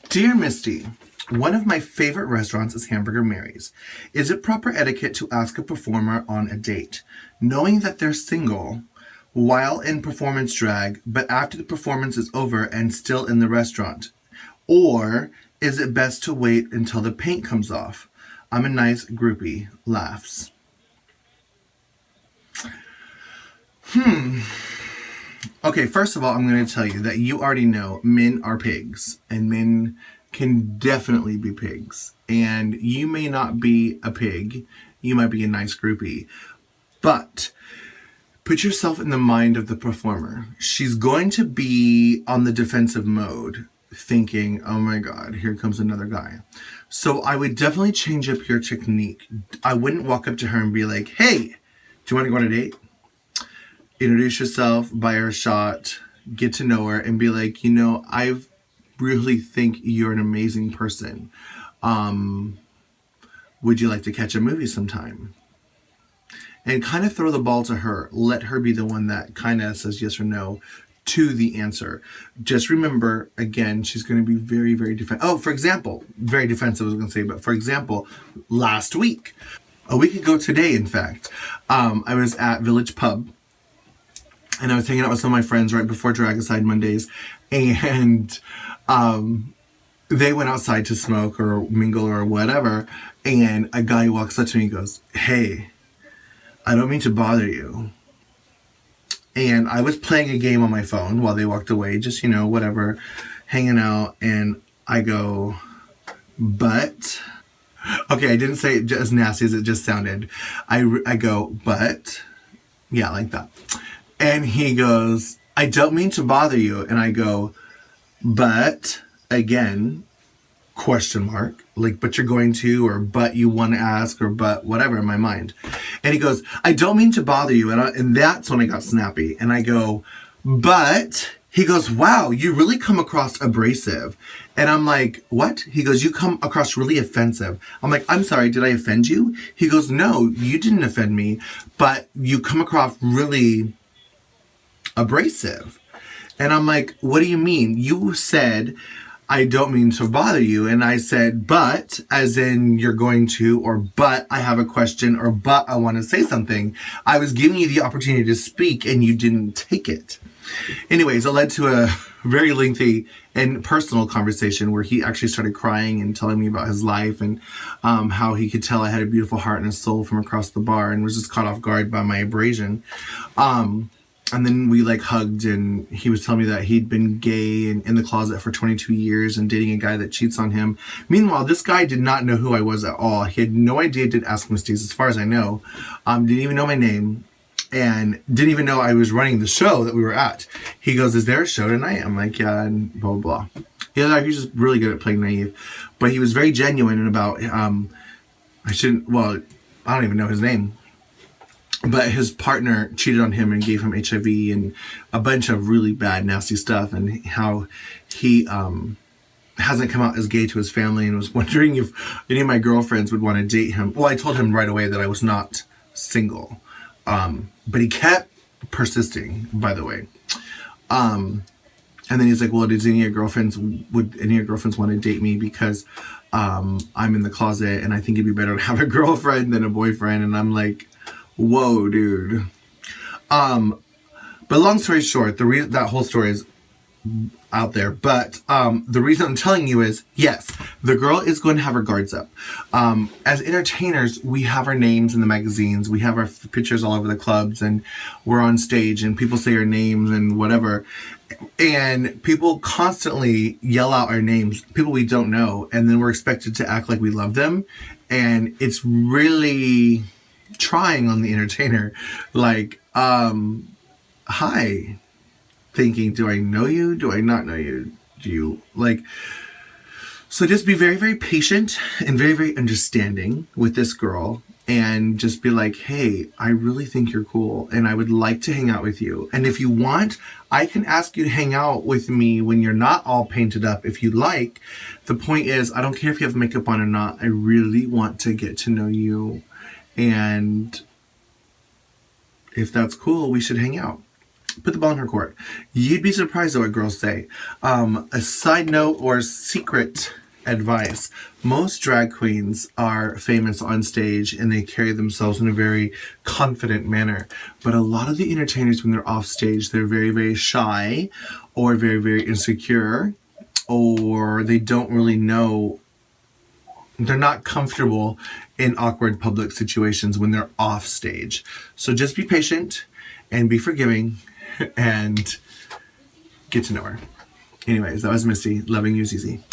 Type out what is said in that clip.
Dear Misty, one of my favorite restaurants is Hamburger Mary's. Is it proper etiquette to ask a performer on a date, knowing that they're single, while in performance drag, but after the performance is over and still in the restaurant? Or is it best to wait until the paint comes off? I'm a nice groupie. Laughs. Okay, first of all, I'm going to tell you that you already know men are pigs, and men can definitely be pigs. And you may not be a pig, you might be a nice groupie. But put yourself in the mind of the performer. She's going to be on the defensive mode, thinking, oh my God, here comes another guy. So I would definitely change up your technique. I wouldn't walk up to her and be like, hey, do you want to go on a date? Introduce yourself, buy her a shot, get to know her, and be like, I really think you're an amazing person. Would you like to catch a movie sometime? And kind of throw the ball to her. Let her be the one that kind of says yes or no to the answer. Just remember, again, she's going to be very, very defensive. Oh, for example, very defensive, I was going to say, but for example, last week, a week ago today, in fact, I was at Village Pub. And I was hanging out with some of my friends right before Drag Aside Mondays. And they went outside to smoke or mingle or whatever. And a guy walks up to me and goes, hey, I don't mean to bother you. And I was playing a game on my phone while they walked away. Just, whatever, hanging out. And I go, but... Okay, I didn't say it as nasty as it just sounded. I go, but... Yeah, like that. And he goes, I don't mean to bother you. And I go, but, again, question mark. Like, but you're going to, or but you want to ask, or but whatever in my mind. And he goes, I don't mean to bother you. And that's when I got snappy. And I go, but, he goes, wow, you really come across abrasive. And I'm like, what? He goes, you come across really offensive. I'm like, I'm sorry, did I offend you? He goes, no, you didn't offend me, but you come across really abrasive. And I'm like, what do you mean? You said, I don't mean to bother you. And I said, but, as in you're going to, or but I have a question, or but I want to say something. I was giving you the opportunity to speak and you didn't take it. Anyways, it led to a very lengthy and personal conversation where he actually started crying and telling me about his life and how he could tell I had a beautiful heart and a soul from across the bar, and was just caught off guard by my abrasion. And then we hugged, and he was telling me that he'd been gay and in the closet for 22 years and dating a guy that cheats on him. Meanwhile, this guy did not know who I was at all. He had no idea, did Ask Misty's, as far as I know. Didn't even know my name, and didn't even know I was running the show that we were at. He goes, is there a show tonight? I'm like, yeah, and blah, blah, blah. He's just really good at playing naive. But he was very genuine about, I don't even know his name. But his partner cheated on him and gave him HIV and a bunch of really bad, nasty stuff, and how he hasn't come out as gay to his family, and was wondering if any of my girlfriends would want to date him. Well, I told him right away that I was not single. But he kept persisting, by the way. And then he's like, well, would any of your girlfriends want to date me because I'm in the closet and I think it'd be better to have a girlfriend than a boyfriend? And I'm like, whoa, dude. But long story short, that whole story is out there. But the reason I'm telling you is, yes, the girl is going to have her guards up. As entertainers, we have our names in the magazines. We have our pictures all over the clubs, and we're on stage, and people say our names and whatever. And people constantly yell out our names, people we don't know, and then we're expected to act like we love them. And it's really trying on the entertainer. Like, hi. Thinking, do I know you? Do I not know you? Do you so just be very, very patient and very, very understanding with this girl, and just be like, hey, I really think you're cool and I would like to hang out with you. And if you want, I can ask you to hang out with me when you're not all painted up if you like. The point is, I don't care if you have makeup on or not. I really want to get to know you. And if that's cool, we should hang out. Put the ball in her court. You'd be surprised at what girls say. A side note or secret advice. Most drag queens are famous on stage and they carry themselves in a very confident manner. But a lot of the entertainers, when they're off stage, they're very, very shy or very, very insecure, or they don't really know. They're not comfortable in awkward public situations when they're off stage. So just be patient and be forgiving and get to know her. Anyways, that was Misty. Loving you, Zizi.